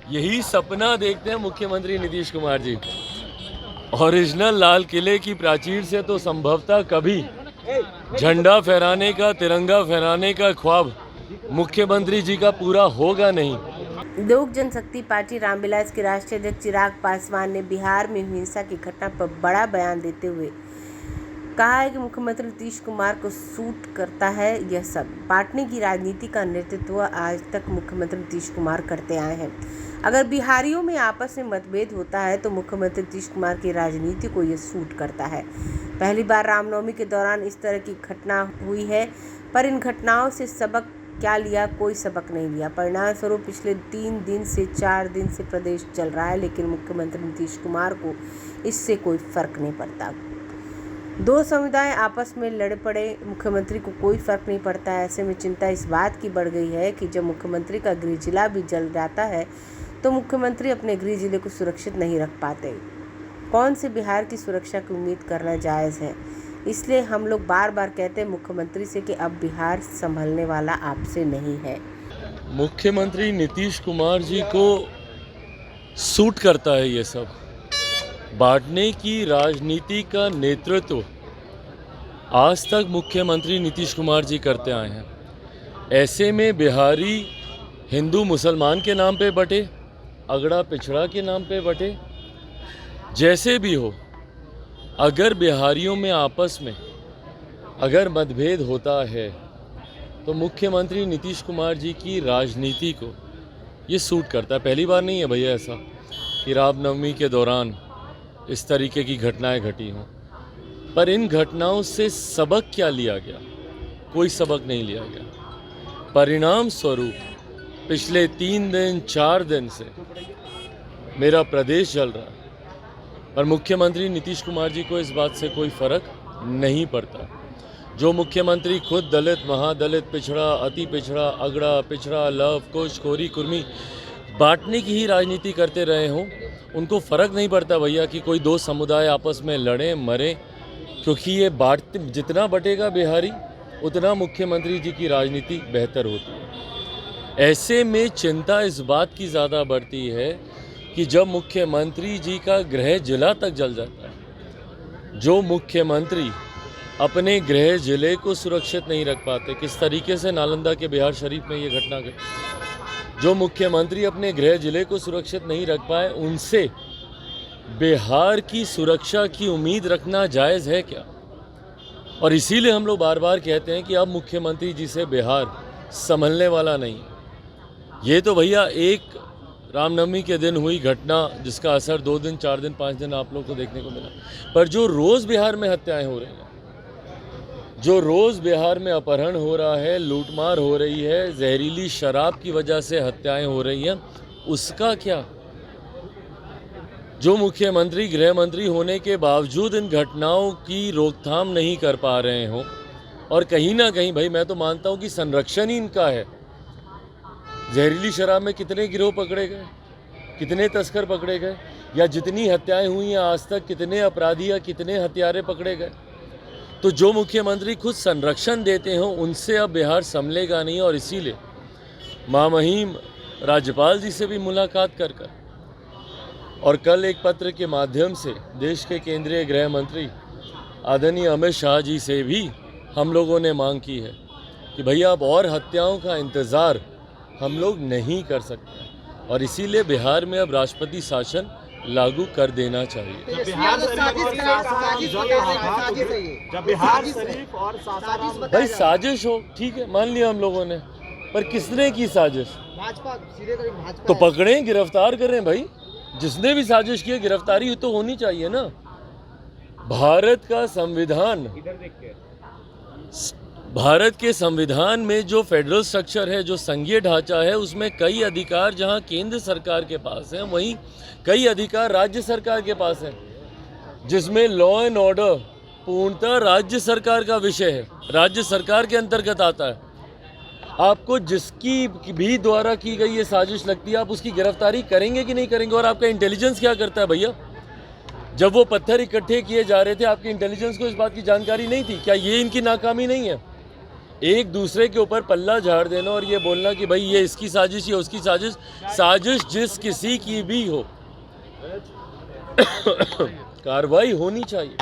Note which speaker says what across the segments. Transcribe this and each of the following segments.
Speaker 1: यही सपना देखते हैं मुख्यमंत्री नीतीश कुमार जी। ओरिजिनल लाल किले की प्राचीर से तो संभवतः कभी झंडा फहराने का, तिरंगा फहराने का ख्वाब मुख्यमंत्री जी का पूरा होगा नहीं।
Speaker 2: लोक जनशक्ति पार्टी रामविलास के राष्ट्रीय अध्यक्ष चिराग पासवान ने बिहार में हुई हिंसा की घटना पर बड़ा बयान देते हुए कहा है कि मुख्यमंत्री नीतीश कुमार को सूट करता है यह सब। बांटने की राजनीति का नेतृत्व आज तक मुख्यमंत्री नीतीश कुमार करते आए हैं। अगर बिहारियों में आपस में मतभेद होता है तो मुख्यमंत्री नीतीश कुमार की राजनीति को यह सूट करता है। पहली बार रामनवमी के दौरान इस तरह की घटना हुई है, पर इन घटनाओं से सबक क्या लिया? कोई सबक नहीं लिया। परिणाम स्वरूप पिछले 3 दिन से 4 दिन से प्रदेश चल रहा है, लेकिन मुख्यमंत्री नीतीश कुमार को इससे कोई फर्क नहीं पड़ता। दो समुदाय आपस में लड़ पड़े, मुख्यमंत्री को कोई फर्क नहीं पड़ता है। ऐसे में चिंता इस बात की बढ़ गई है कि जब मुख्यमंत्री का गृह जिला भी जल जाता है तो मुख्यमंत्री अपने गृह जिले को सुरक्षित नहीं रख पाते। कौन से बिहार की सुरक्षा की उम्मीद करना जायज़ है? इसलिए हम लोग बार बार कहते हैं मुख्यमंत्री से कि अब बिहार संभलने वाला आपसे नहीं है।
Speaker 1: मुख्यमंत्री नीतीश कुमार जी को सूट करता है ये सब। बांटने की राजनीति का नेतृत्व आज तक मुख्यमंत्री नीतीश कुमार जी करते आए हैं। ऐसे में बिहारी हिंदू मुसलमान के नाम पे बटे, अगड़ा पिछड़ा के नाम पे बटे, जैसे भी हो, अगर बिहारियों में आपस में अगर मतभेद होता है तो मुख्यमंत्री नीतीश कुमार जी की राजनीति को ये सूट करता है। पहली बार नहीं है भैया ऐसा कि रामनवमी के दौरान इस तरीके की घटनाएं घटी हों, पर इन घटनाओं से सबक क्या लिया गया? कोई सबक नहीं लिया गया। परिणाम स्वरूप पिछले 3 दिन 4 दिन से मेरा प्रदेश जल रहा है, पर मुख्यमंत्री नीतीश कुमार जी को इस बात से कोई फर्क नहीं पड़ता। जो मुख्यमंत्री खुद दलित, महादलित, पिछड़ा, अति पिछड़ा, अगड़ा पिछड़ा, लव कुश, खोरी कुर्मी बांटने की ही राजनीति करते रहे हों, उनको फ़र्क नहीं पड़ता भैया कि कोई दो समुदाय आपस में लड़ें मरें, क्योंकि ये बांटते जितना बटेगा बिहारी उतना मुख्यमंत्री जी की राजनीति बेहतर होती है। ऐसे में चिंता इस बात की ज़्यादा बढ़ती है कि जब मुख्यमंत्री जी का गृह जिला तक जल जाता है, जो मुख्यमंत्री अपने गृह जिले को सुरक्षित नहीं रख पाते, किस तरीके से नालंदा के बिहार शरीफ में ये घटना घटी, जो मुख्यमंत्री अपने गृह जिले को सुरक्षित नहीं रख पाए, उनसे बिहार की सुरक्षा की उम्मीद रखना जायज़ है क्या? और इसीलिए हम लोग बार बार कहते हैं कि अब मुख्यमंत्री जी से बिहार संभलने वाला नहीं। ये तो भैया एक रामनवमी के दिन हुई घटना जिसका असर 2 दिन 4 दिन 5 दिन आप लोग को देखने को मिला, पर जो रोज़ बिहार में हत्याएं हो रही हैं, जो रोज़ बिहार में अपहरण हो रहा है, लूटमार हो रही है, जहरीली शराब की वजह से हत्याएं हो रही हैं, उसका क्या? जो मुख्यमंत्री गृह मंत्री होने के बावजूद इन घटनाओं की रोकथाम नहीं कर पा रहे हों, और कहीं ना कहीं भाई मैं तो मानता हूं कि संरक्षण ही इनका है। जहरीली शराब में कितने गिरोह पकड़े गए, कितने तस्कर पकड़े गए, या जितनी हत्याएं हुई हैं आज तक कितने अपराधी या कितने हत्यारे पकड़े गए? तो जो मुख्यमंत्री खुद संरक्षण देते हों उनसे अब बिहार संभलेगा नहीं। और इसीलिए महामहिम राज्यपाल जी से भी मुलाकात कर और कल एक पत्र के माध्यम से देश के केंद्रीय गृह मंत्री आदरणीय अमित शाह जी से भी हम लोगों ने मांग की है कि भैया अब और हत्याओं का इंतज़ार हम लोग नहीं कर सकते, और इसीलिए बिहार में अब राष्ट्रपति शासन लागू कर देना चाहिए। भाई साजिश हो ठीक है, मान लिया हम लोगों ने, पर किसने की साजिश? तो पकड़ें, गिरफ्तार करें भाई, जिसने भी साजिश की गिरफ्तारी तो होनी चाहिए ना। भारत का संविधान, भारत के संविधान में जो फेडरल स्ट्रक्चर है, जो संघीय ढांचा है, उसमें कई अधिकार जहां केंद्र सरकार के पास हैं, वहीं कई अधिकार राज्य सरकार के पास हैं, जिसमें लॉ एंड ऑर्डर पूर्णतः राज्य सरकार का विषय है, राज्य सरकार के अंतर्गत आता है। आपको जिसकी भी द्वारा की गई ये साजिश लगती है, आप उसकी गिरफ्तारी करेंगे कि नहीं करेंगे? और आपका इंटेलिजेंस क्या करता है भैया? जब वो पत्थर इकट्ठे किए जा रहे थे, आपकी इंटेलिजेंस को इस बात की जानकारी नहीं थी क्या? ये इनकी नाकामी नहीं है? एक दूसरे के ऊपर पल्ला झाड़ देना और ये बोलना कि भाई ये इसकी साजिश या उसकी साजिश, साजिश जिस किसी की भी हो कार्रवाई होनी चाहिए।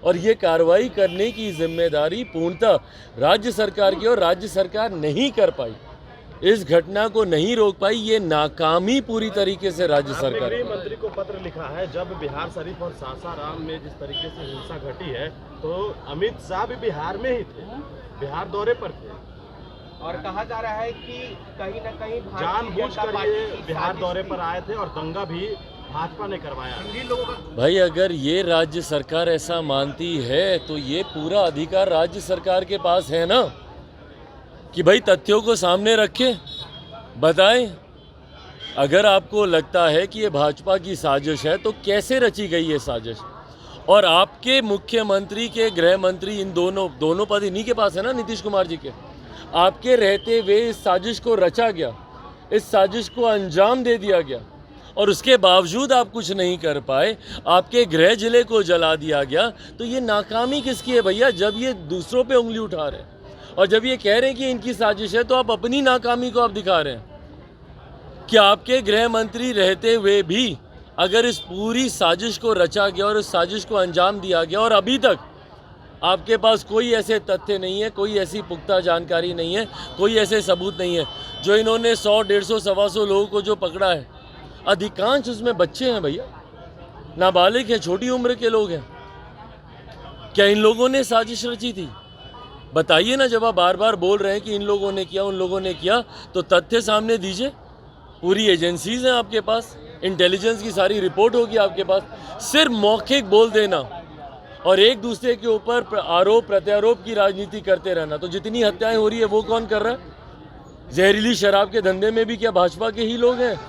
Speaker 1: और ये कार्रवाई करने की जिम्मेदारी पूर्णतः राज्य सरकार की, और राज्य सरकार नहीं कर पाई, इस घटना को नहीं रोक पाई। ये नाकामी पूरी तरीके से राज्य सरकार।
Speaker 3: गृह मंत्री को पत्र लिखा है, जब बिहार शरीफ और सासाराम में जिस तरीके से हिंसा घटी है तो अमित शाह भी बिहार में ही थे, बिहार दौरे पर थे,
Speaker 4: और कहा जा रहा है कि कहीं न कहीं
Speaker 3: जानबूझकर ये बिहार दौरे पर आए थे और दंगा भी भाजपा ने करवाया।
Speaker 1: भाई अगर ये राज्य सरकार ऐसा मानती है तो ये पूरा अधिकार राज्य सरकार के पास है ना, कि भाई तथ्यों को सामने रखें, बताएं। अगर आपको लगता है कि ये भाजपा की साजिश है तो कैसे रची गई ये साजिश? और आपके मुख्यमंत्री के गृह मंत्री, इन दोनों पद इन्हीं के पास है ना, नीतीश कुमार जी के। आपके रहते हुए इस साजिश को रचा गया, इस साजिश को अंजाम दे दिया गया, और उसके बावजूद आप कुछ नहीं कर पाए, आपके गृह जिले को जला दिया गया। तो ये नाकामी किसकी है भैया? जब ये दूसरों पे उंगली उठा रहे हैं और जब ये कह रहे हैं कि इनकी साजिश है, तो आप अपनी नाकामी को आप दिखा रहे हैं कि आपके गृह मंत्री रहते हुए भी अगर इस पूरी साजिश को रचा गया और इस साजिश को अंजाम दिया गया और अभी तक आपके पास कोई ऐसे तथ्य नहीं है, कोई ऐसी पुख्ता जानकारी नहीं है, कोई ऐसे सबूत नहीं है। जो इन्होंने 100, 150, 125 लोगों को जो पकड़ा है, अधिकांश उसमें बच्चे हैं भैया, नाबालिग हैं, छोटी उम्र के लोग हैं। क्या इन लोगों ने साजिश रची थी? बताइए ना। जब आप बार बार बोल रहे हैं कि इन लोगों ने किया, उन लोगों ने किया, तो तथ्य सामने दीजिए। पूरी एजेंसीज हैं आपके पास, इंटेलिजेंस की सारी रिपोर्ट होगी आपके पास। सिर्फ मौखिक बोल देना और एक दूसरे के ऊपर आरोप प्रत्यारोप की राजनीति करते रहना। तो जितनी हत्याएं हो रही है वो कौन कर रहा है? जहरीली शराब के धंधे में भी क्या भाजपा के ही लोग हैं?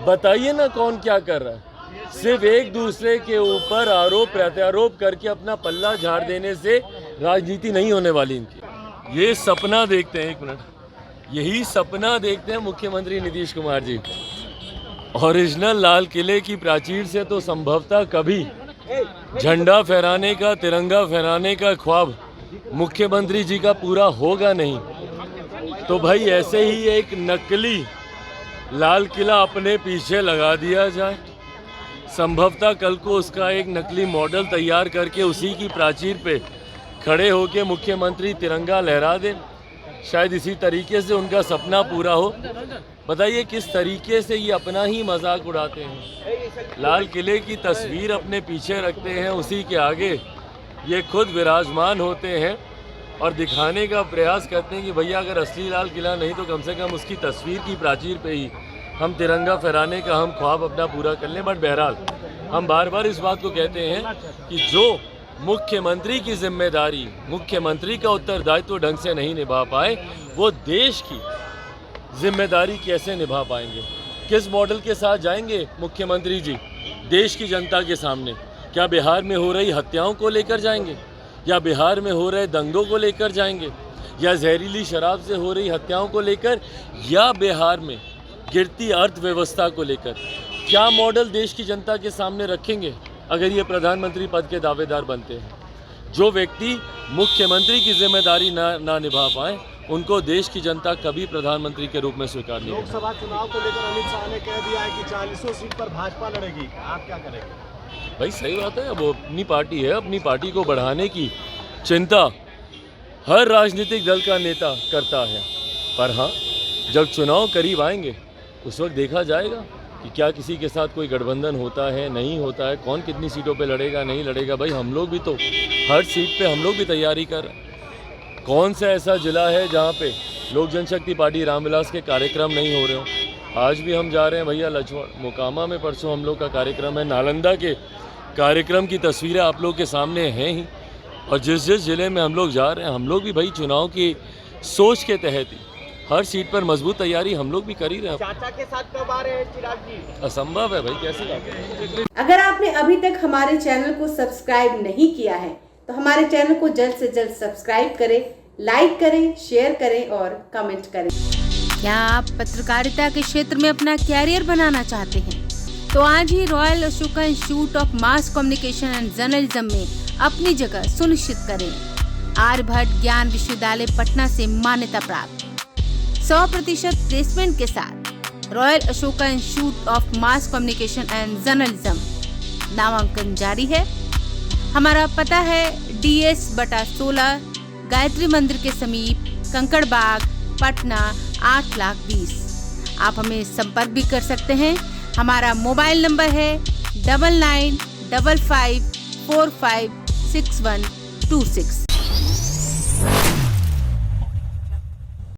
Speaker 1: बताइए ना कौन क्या कर रहा है? सिर्फ एक दूसरे के ऊपर आरोप प्रत्यारोप करके अपना पल्ला झाड़ देने से राजनीति नहीं होने वाली इनकी। ये सपना देखते हैं, एक मिनट, यही सपना देखते हैं मुख्यमंत्री नीतीश कुमार जी। ओरिजिनल लाल किले की प्राचीर से तो संभवतः कभी झंडा फहराने का, तिरंगा फहराने का ख्वाब मुख्यमंत्री जी का पूरा होगा नहीं। तो भाई ऐसे ही एक नकली लाल किला अपने पीछे लगा दिया जाए। संभवतः कल को उसका एक नकली मॉडल तैयार करके उसी की प्राचीर पे खड़े होकर मुख्यमंत्री तिरंगा लहरा दें। शायद इसी तरीके से उनका सपना पूरा हो। बताइए किस तरीके से ये अपना ही मजाक उड़ाते हैं। लाल किले की तस्वीर अपने पीछे रखते हैं, उसी के आगे ये खुद विराजमान होते हैं और दिखाने का प्रयास करते हैं कि भैया अगर असली लाल किला नहीं तो कम से कम उसकी तस्वीर की प्राचीर पे ही हम तिरंगा फहराने का हम ख्वाब अपना पूरा कर लें। बट बहरहाल हम बार बार इस बात को कहते हैं कि जो मुख्यमंत्री की जिम्मेदारी, मुख्यमंत्री का उत्तरदायित्व ढंग से नहीं निभा पाए, वो देश की जिम्मेदारी कैसे निभा पाएंगे? किस मॉडल के साथ जाएंगे मुख्यमंत्री जी देश की जनता के सामने? क्या बिहार में हो रही हत्याओं को लेकर जाएंगे, या बिहार में हो रहे दंगों को लेकर जाएंगे, या जहरीली शराब से हो रही हत्याओं को लेकर, या बिहार में गिरती अर्थव्यवस्था को लेकर? क्या मॉडल देश की जनता के सामने रखेंगे अगर ये प्रधानमंत्री पद के दावेदार बनते हैं? जो व्यक्ति मुख्यमंत्री की जिम्मेदारी ना निभा पाए, उनको देश की जनता कभी प्रधानमंत्री के रूप में स्वीकार नहीं करेगी।
Speaker 3: लोकसभा चुनाव को लेकर अमित शाह ने कह दिया है कि 40 सीट पर भाजपा लड़ेगी, आप क्या करेंगे?
Speaker 1: भाई सही बात है, वो अपनी पार्टी है, अपनी पार्टी को बढ़ाने की चिंता हर राजनीतिक दल का नेता करता है। पर हाँ, जब चुनाव करीब आएंगे उस वक्त देखा जाएगा कि क्या किसी के साथ कोई गठबंधन होता है, नहीं होता है, कौन कितनी सीटों पे लड़ेगा, नहीं लड़ेगा। भाई हम लोग भी तो हर सीट पे हम लोग भी तैयारी कर रहे हैं। कौन सा ऐसा जिला है जहाँ पे लोक जनशक्ति पार्टी रामविलास के कार्यक्रम नहीं हो रहे हो? आज भी हम जा रहे हैं भैया लक्ष्मण मोकामा में, परसों हम लोग का कार्यक्रम है, नालंदा के कार्यक्रम की तस्वीरें आप लोग के सामने हैं ही। और जिस जिस ज़िले में हम लोग जा रहे हैं, हम लोग भी भाई चुनाव की सोच के तहत ही हर सीट पर मजबूत तैयारी हम लोग भी कर ही रहे हैं।
Speaker 4: चाचा के साथ कब आ रहे हैं चिराग जी?
Speaker 1: असंभव है भाई, कैसे जाते हैं?
Speaker 2: अगर आपने अभी तक हमारे चैनल को सब्सक्राइब नहीं किया है तो हमारे चैनल को जल्द से जल्द सब्सक्राइब करें, लाइक करें, शेयर करें और कमेंट करें।
Speaker 5: क्या आप पत्रकारिता के क्षेत्र में अपना कैरियर बनाना चाहते हैं? तो आज ही royal Ashoka institute of mass communication and journalism में अपनी जगह सुनिश्चित करें। आर्यभट्ट ज्ञान विश्वविद्यालय पटना से मान्यता प्राप्त 100% प्लेसमेंट के साथ royal Ashoka institute of mass communication and journalism नामांकन जारी है। हमारा पता है DS/16 गायत्री मंदिर के समीप कंकड़ बाग पटना 8,20,000। आप हमें संपर्क भी कर सकते हैं। हमारा मोबाइल नंबर है 9955456126।